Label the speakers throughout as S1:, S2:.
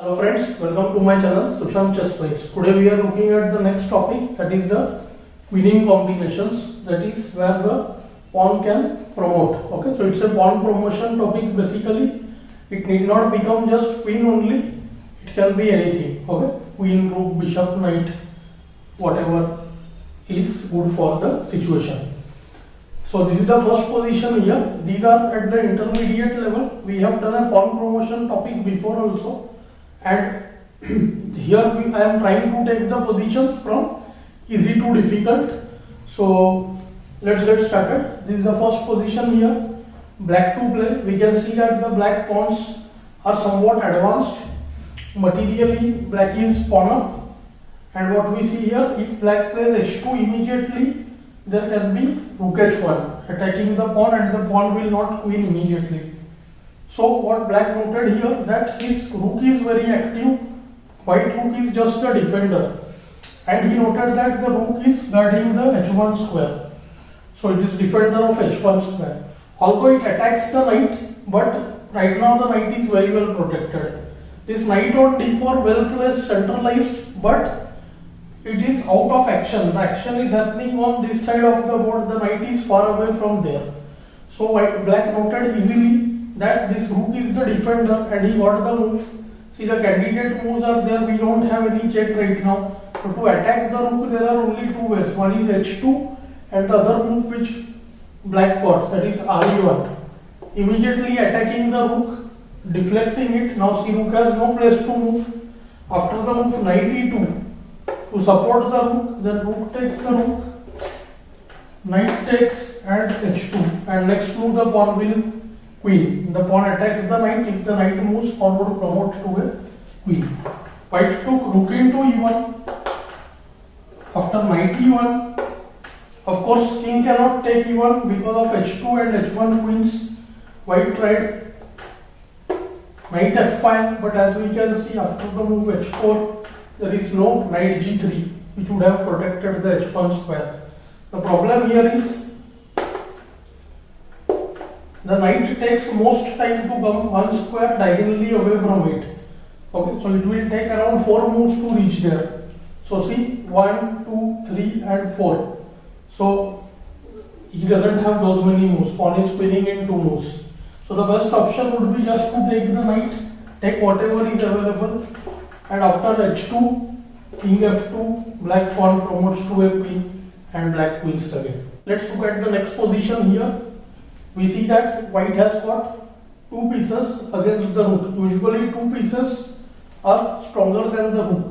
S1: Hello friends, welcome to my channel Sushant Chess Plays. Today we are looking at the next topic, that is the winning combinations, that is where the pawn can promote. Okay, so it's a pawn promotion topic basically. It need not become just queen only, it can be anything. Okay, queen, rook, bishop, knight, whatever is good for the situation. So this is the first position here. These are at the intermediate level. We have done a pawn promotion topic before also. And here I am trying to take the positions from easy to difficult. So let's get started. This is the first position here. Black to play. We can see that the black pawns are somewhat advanced. Materially, black is pawn up. And what we see here, if black plays h2 immediately, there can be rook h1 attacking the pawn, and the pawn will not queen immediately. So what black noted here, that his rook is very active, white rook is just a defender, and he noted that the rook is guarding the h1 square. So it is defender of h1 square. Although it attacks the knight, but right now the knight is very well protected. This knight on d4 well placed, centralized, but it is out of action. The action is happening on this side of the board. The knight is far away from there. So black noted easily that this rook is the defender, and he got the move. See, the candidate moves are there. We don't have any check right now. So to attack the rook, there are only two ways. One is h2, and the other move which black got, that is re1. Immediately attacking the rook, deflecting it. Now see, rook has no place to move. After the move knight e2, to support the rook, then rook takes the rook, knight takes and h2, and next move the pawn will queen. The pawn attacks the knight. If the knight moves, pawn would promote to a queen. White took rook into e1. After knight e1, of course king cannot take e1 because of h2 and h1 queens. White tried knight f5, but as we can see, after the move h4, there is no knight g3, which would have protected the h1 square. The problem here is the knight takes most time to come one square diagonally away from it. Okay, so it will take around 4 moves to reach there. So see, 1, 2, 3 and 4. So he doesn't have those many moves. Pawn is spinning in 2 moves. So the best option would be just to take the knight, take whatever is available, and after h2, king f2, black pawn promotes to a queen, and black queens again. Let's look at the next position here. We see that white has got 2 pieces against the rook. Usually 2 pieces are stronger than the rook.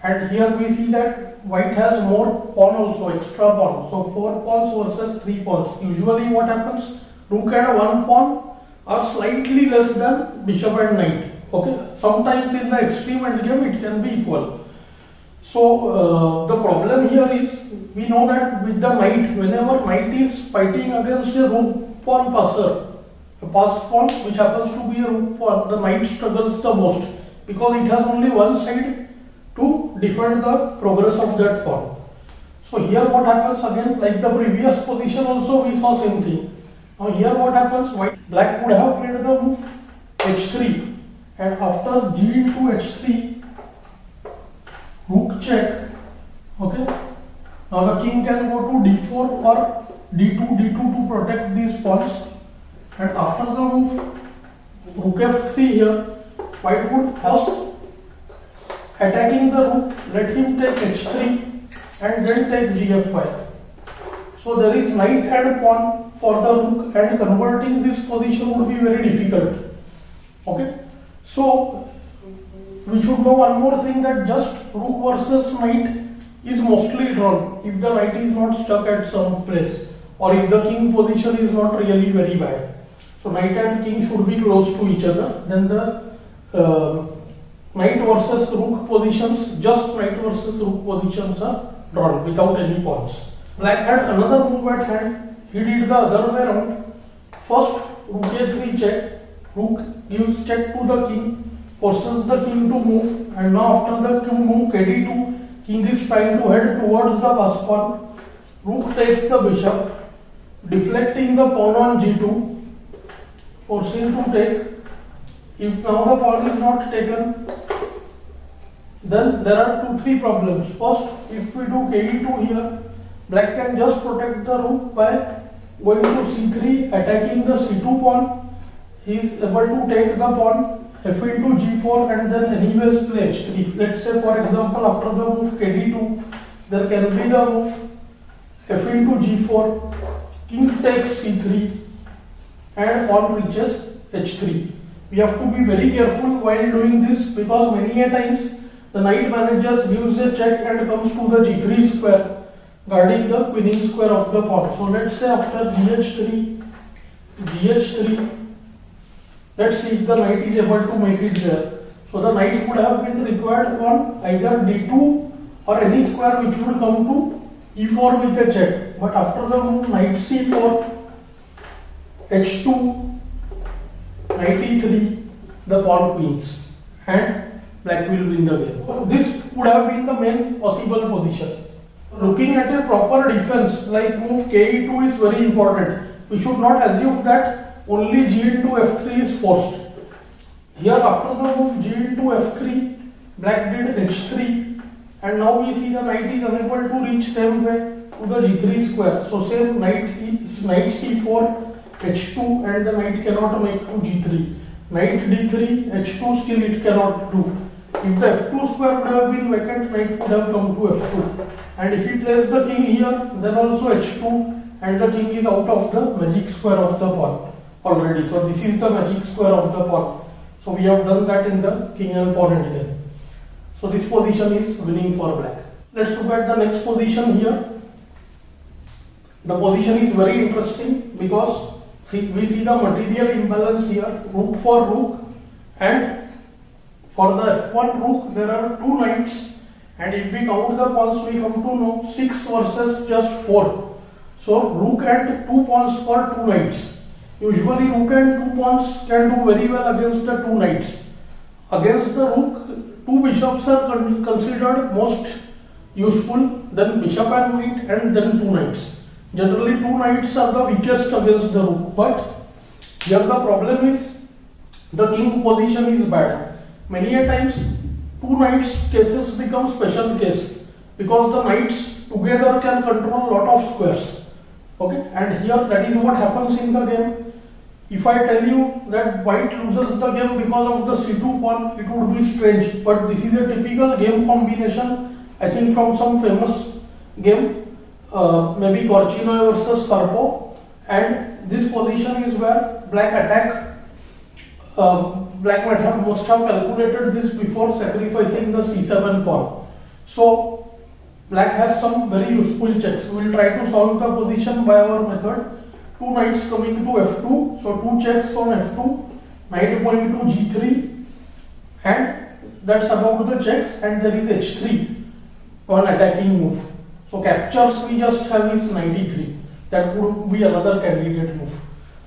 S1: And here we see that white has more pawn also, extra pawn. So 4 pawns versus 3 pawns. Usually what happens, rook and 1 pawn are slightly less than bishop and knight. Okay, sometimes in the extreme endgame it can be equal. So the problem here is, we know that with the knight, whenever knight is fighting against a rook pawn passer, a passed pawn which happens to be a rook pawn, the knight struggles the most because it has only one side to defend the progress of that pawn. So here what happens, again like the previous position also we saw same thing. Now here what happens, black would have played the move h3, and after g into h3, rook check. Okay, now the king can go to d4 or d2 to protect these pawns, and after the move rook f3 here, white would first attacking the rook, let him take h3 and then take gf5. So there is knight and pawn for the rook, and converting this position would be very difficult. Okay, so we should know one more thing, that just rook versus knight is mostly drawn if the knight is not stuck at some place, or if the king position is not really very bad. So knight and king should be close to each other. Then the knight versus rook positions, just knight versus rook positions are drawn without any pawns. Black had another move at hand. He did the other way around. First rook a3 check, rook gives check to the king, forces the king to move, and now after the king move kd2, king is trying to head towards the passed pawn. Rook takes the bishop, deflecting the pawn on g2, forcing to take If now the pawn is not taken, then there are 2-3 problems. First, if we do ke2 here, black can just protect the rook by going to c3, attacking the c2 pawn. He is able to take the pawn f into g4 and then anyways play h3. Let's say for example after the move kd2, there can be the move f into g4, king takes c3 and pawn reaches h3. We have to be very careful while doing this because many a times the knight manages, gives a check and comes to the g3 square, guarding the queening square of the pawn. So let's say after gh3, let's see if the knight is able to make it there. So the knight would have been required on either d2 or any square which would come to e4 with a check. But after the move knight c4, h2, knight e3, the pawn queens and black will win the game. So this would have been the main possible position. Looking at a proper defense like move ke2 is very important. We should not assume that only g into f3 is forced. Here after the move g into f3, black did h3 and now we see the knight is unable to reach same way to the g3 square. So same knight c4, h2 and the knight cannot make to g3. Knight d3, h2 still it cannot do. If the f2 square would have been vacant, knight would have come to f2. And if he plays the king here, then also h2 and the king is out of the magic square of the pawn already. So this is the magic square of the pawn. So we have done that in the king and pawn endgame. So this position is winning for black. Let's look at the next position here. The position is very interesting because we see the material imbalance here, rook for rook, and for the f1 rook there are 2 knights, and if we count the pawns we come to know 6 versus just 4. So rook and 2 pawns for 2 knights. Usually rook and 2 pawns can do very well against the 2 knights. Against the rook, 2 bishops are considered most useful, then bishop and knight, and then 2 knights. Generally 2 knights are the weakest against the rook, but here the problem is the king position is bad. Many a times 2 knights cases become special case because the knights together can control a lot of squares. Okay, and here that is what happens in the game. If I tell you that white loses the game because of the c2 pawn, it would be strange, but this is a typical game combination, I think from some famous game. Maybe Korchinoi versus Karpov, and this position is where black attack. Black must have calculated this before sacrificing the c7 pawn. So black has some very useful checks. We will try to solve the position by our method. 2 knights coming to f2, so 2 checks on f2, knight going to g3, and that's about the checks, and there is h3 on attacking move. So captures we just have is 93. That would be another candidate move.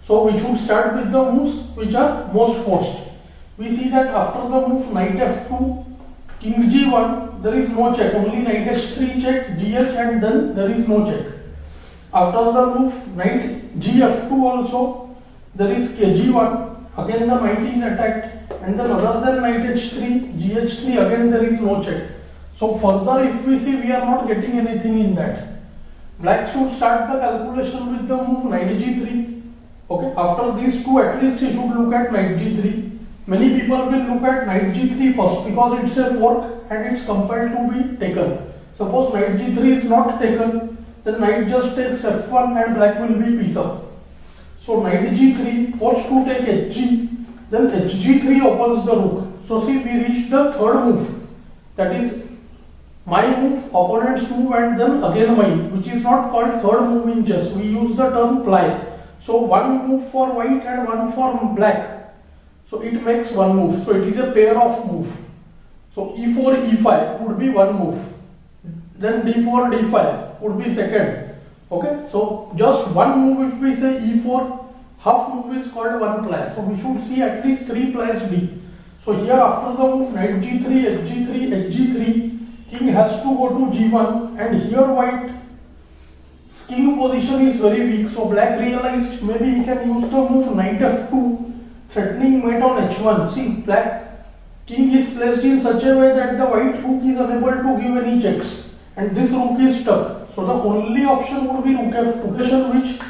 S1: So we should start with the moves which are most forced. We see that after the move knight f2, king g1, there is no check. Only knight h3 check, gh, and then there is no check. After the move knight gf2 also, there is kg1. Again the knight is attacked, and then other than knight h3, gh3, again there is no check. So further if we see, we are not getting anything in that. Black should start the calculation with the move knight g3. Okay, after these two at least he should look at knight g3. Many people will look at knight g3 first because it's a fork and it's compelled to be taken. Suppose knight g3 is not taken, then knight just takes f1 and black will be piece up. So knight g3 forced to take hg, then hg3 opens the rook. So see, we reach the third move, that is my move, opponent's move, and then again mine, which is not called third move in chess. We use the term ply. So one move for white and one for black. So it makes one move. So it is a pair of move. So e4, e5 would be one move. Then d4, d5 would be second. Okay. So just one move, if we say e4, half move is called one ply. So we should see at least 3 plies d. So here after the move knight g3, hg3, hg3, king has to go to g1, and here white king position is very weak. So black realized maybe he can use the move knight f2, threatening mate on h1. See, black king is placed in such a way that the white rook is unable to give any checks, and this rook is stuck. So the only option would be rook f2, position which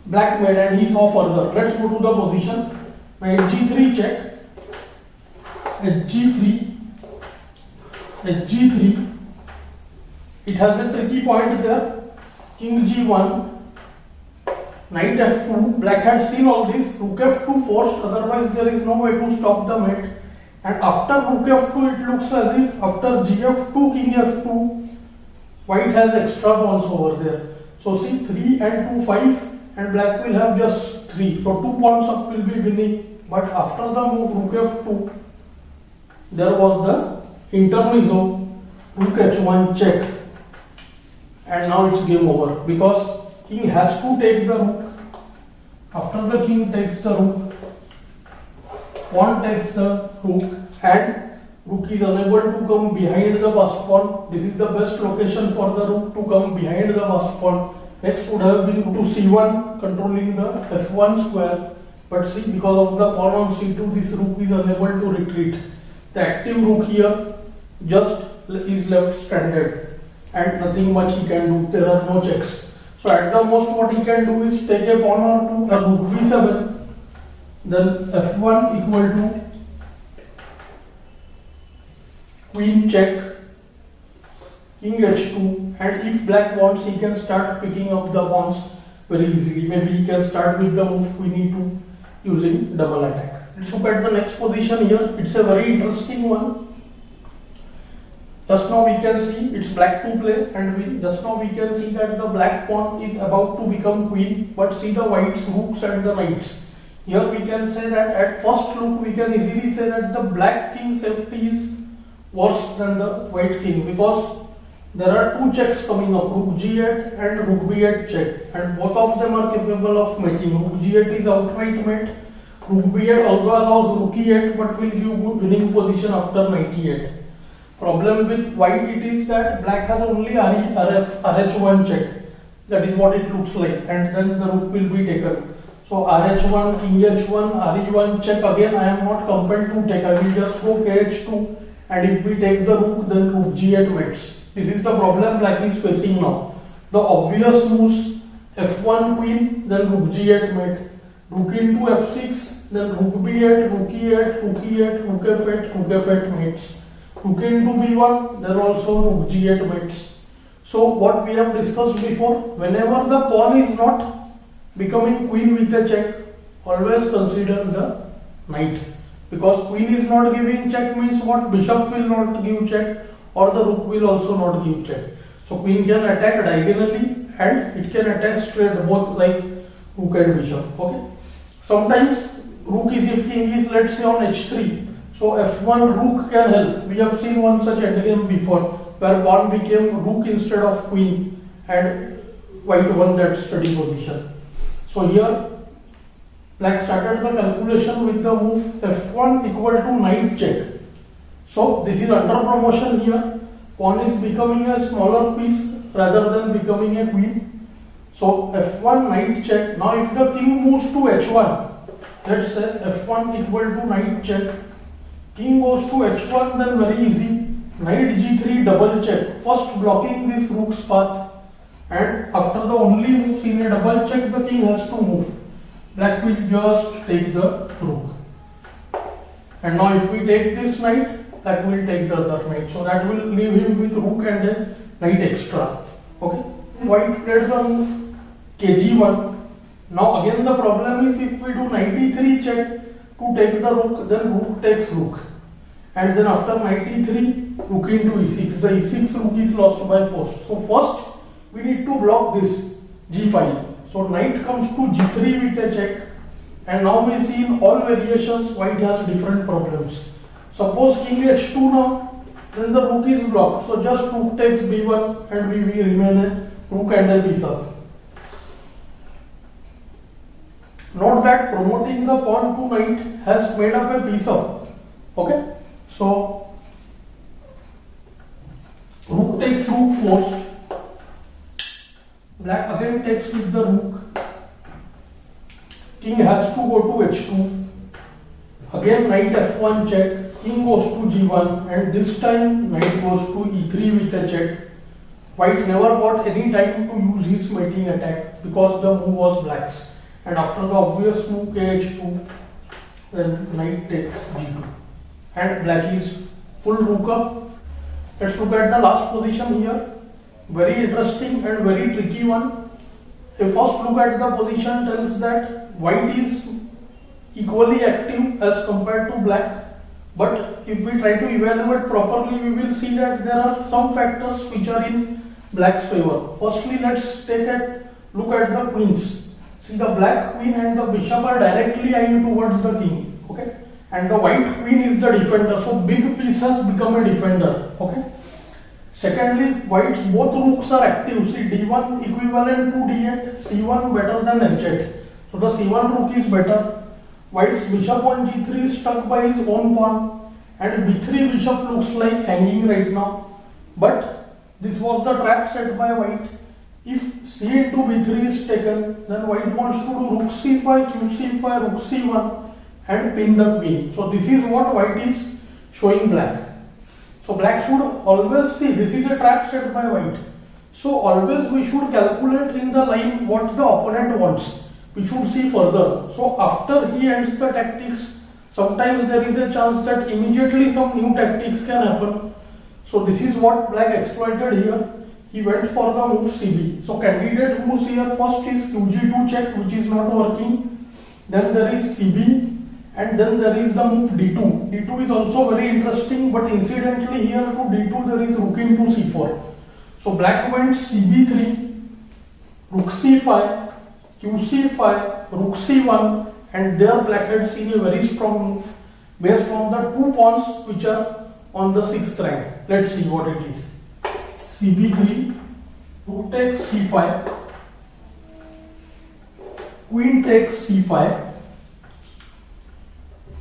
S1: black made, and he saw further. Let's go to the position. H3 check, H3, H3. It has a tricky point there. King g1, knight f2. Black had seen all this. Rook f2 forced, otherwise there is no way to stop the mate. And after rook f2, it looks as if after gf2, king f2, white has extra pawns over there. So see, 3 and 2, 5, and black will have just 3. So 2 pawns up will be winning. But after the move rook f2, there was the intermezzo, rook h1 check. And now it's game over because king has to take the rook. After the king takes the rook, pawn takes the rook, and rook is unable to come behind the passed pawn. This is the best location for the rook to come behind the passed pawn. Next would have been to c1, controlling the f1 square. But see, because of the pawn on c2, this rook is unable to retreat. The active rook here just is left stranded, and nothing much he can do. There are no checks. So at the most what he can do is take a pawn or two, a rook b7, then f1 equal to queen check, king h2, and if black wants, he can start picking up the pawns very easily. Maybe he can start with the move queen e2 using double attack. Let's look at the next position here. It's a very interesting one. Just now we can see it's black to play, and just now we can see that the black pawn is about to become queen, but see the white's rooks and the knights. Here we can say that at first look we can easily say that the black king safety is worse than the white king, because there are two checks coming up, rook g8 and rook b8 check, and both of them are capable of mating. Rook g8 is outright mate. Rook b8 also allows rook e8, but will give good winning position after knight e8. Problem with white it is that black has only rh1 check. That is what it looks like, and then the rook will be taken. So rh1, king h1, re1 check. Again, I am not compelled to take. I will just go kh2, and if we take the rook, then rook g8 mates. This is the problem black is facing now. The obvious moves: f1 queen, then rook g8 mate, rook into f6, then rook b8, rook e8, rook e8, rook f8, rook f8 mates. Rook into b1, then also rook g8 mates. So what we have discussed before, whenever the pawn is not becoming queen with a check, always consider the knight, because queen is not giving check means what? Bishop will not give check, or the rook will also not give check. So queen can attack diagonally and it can attack straight, both like rook and bishop. Okay. Sometimes rook is, if king is let's say on h3, so f1 rook can help. We have seen one such endgame before, where pawn became rook instead of queen, and white won that study position. So here black started the calculation with the move f1 equal to knight check. So this is under promotion here. Pawn is becoming a smaller piece rather than becoming a queen. So f1 knight check. Now if the king moves to h1, let's say f1 equal to knight check. King goes to h1, then very easy. Knight g3 double check. First blocking this rook's path, and after the only moves in a double check, the king has to move. Black will just take the rook. And now if we take this knight, black will take the other knight. So that will leave him with rook and a knight extra. Okay. White played the move kg1. Now again the problem is, if we do knight e3 check to take the rook, then rook takes rook. And then after knight e3, rook into e6. The e6 rook is lost by force. So first we need to block this g5. So knight comes to g3 with a check. And now we see in all variations white has different problems. Suppose king h2 now, then the rook is blocked. So just rook takes b1 and we will remain a rook and a b7. Note that promoting the pawn to knight has made up a piece up. Okay. So rook takes rook forced. Black again takes with the rook. King has to go to h2. Again knight f1 check, king goes to g1, and this time knight goes to e3 with a check. White never got any time to use his mating attack because the move was black's. And after the obvious move kh2, then knight takes g2. And black is full rook up. Let's look at the last position here. Very interesting and very tricky one. A first look at the position tells that white is equally active as compared to black. But if we try to evaluate properly, we will see that there are some factors which are in black's favor. Firstly, let's take a look at the queens. See, the black queen and the bishop are directly aimed towards the king. Okay, and the white queen is the defender. So big piece has become a defender. Okay. Secondly, white's both rooks are active. See, d1 equivalent to d8, c1 better than h8. So the c1 rook is better. White's bishop on g3 is stuck by his own pawn, and b3 bishop looks like hanging right now. But this was the trap set by white. If c into b3 is taken, then white wants to do rook c5, q c5, rook c1 and pin the queen. So this is what white is showing black. So black should always see, this is a trap set by white. So always we should calculate in the line what the opponent wants. We should see further. So after he ends the tactics, sometimes there is a chance that immediately some new tactics can happen. So this is what black exploited here. He went for the move cb. So candidate moves here. First is qg2 check, which is not working. Then there is cb, and then there is the move d2. d2 is also very interesting, but incidentally here to d2 there is rook into c4. So black went cb3, rook c5, qc5, rook c1, and there black had seen a very strong move based on the two pawns which are on the 6th rank. Let's see what it is. cb3, rook takes c5, queen takes c5,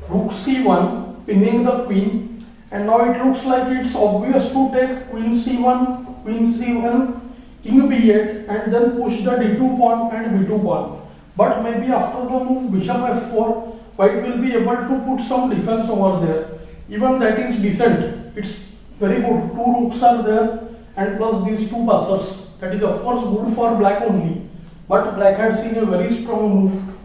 S1: rook c1, pinning the queen, and now it looks like it's obvious to take queen c1, queen c1, king b8, and then push the d2 pawn and b2 pawn. But maybe after the move bishop f4, white will be able to put some defense over there. Even that is decent. It's very good. Two rooks are there and plus these two passers. That is of course good for black only. But black had seen a very strong move,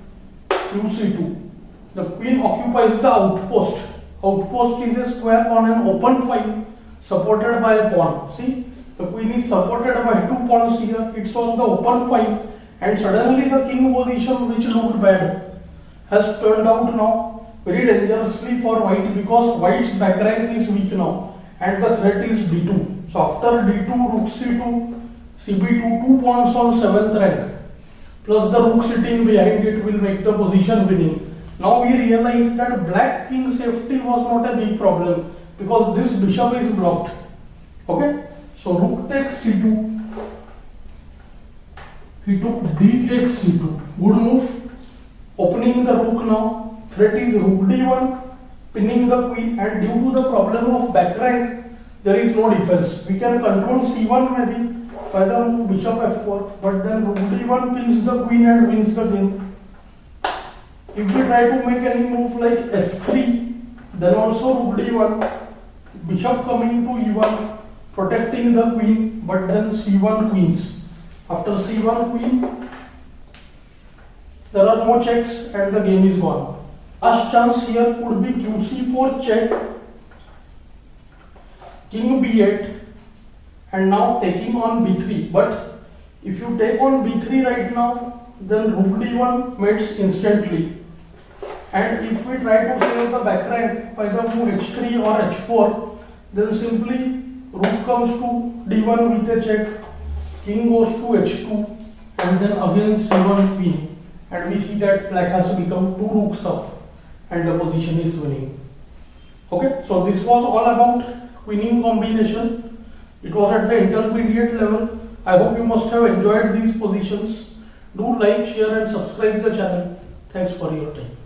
S1: qc2. The queen occupies the outpost. Outpost is a square on an open file supported by a pawn. See, the queen is supported by two pawns here. It's on the open file, and suddenly the king position, which looked bad, has turned out now very dangerously for white, because white's back rank is weak now and the threat is d2. So after d2, rook c2, cb2, two pawns on 7th rank plus the rook sitting behind it will make the position winning. Now we realize that black king safety was not a big problem because this bishop is blocked. Okay, so rook takes c2, he took d takes c2, good move, opening the rook now. Threat is rook d1, pinning the queen, and due to the problem of back rank, there is no defense. We can control c1 maybe by the move bishop f4, but then rook d1 pins the queen and wins the game. If we try to make any move like f3, then also rook d1, bishop coming to e1, protecting the queen, but then c1 queens. After c1 queen, there are no checks and the game is gone. Last chance here could be qc4 check, king b8, and now taking on b3. But if you take on b3 right now, then rook d1 mates instantly. And if we try to save the back rank by the move h3 or h4, then simply rook comes to d1 with a check, king goes to h2, and then again c1 queen, and we see that black has become two rooks up and the position is winning. Okay, so this was all about winning combination. It was at the intermediate level. I hope you must have enjoyed these positions. Do like, share and subscribe the channel. Thanks for your time.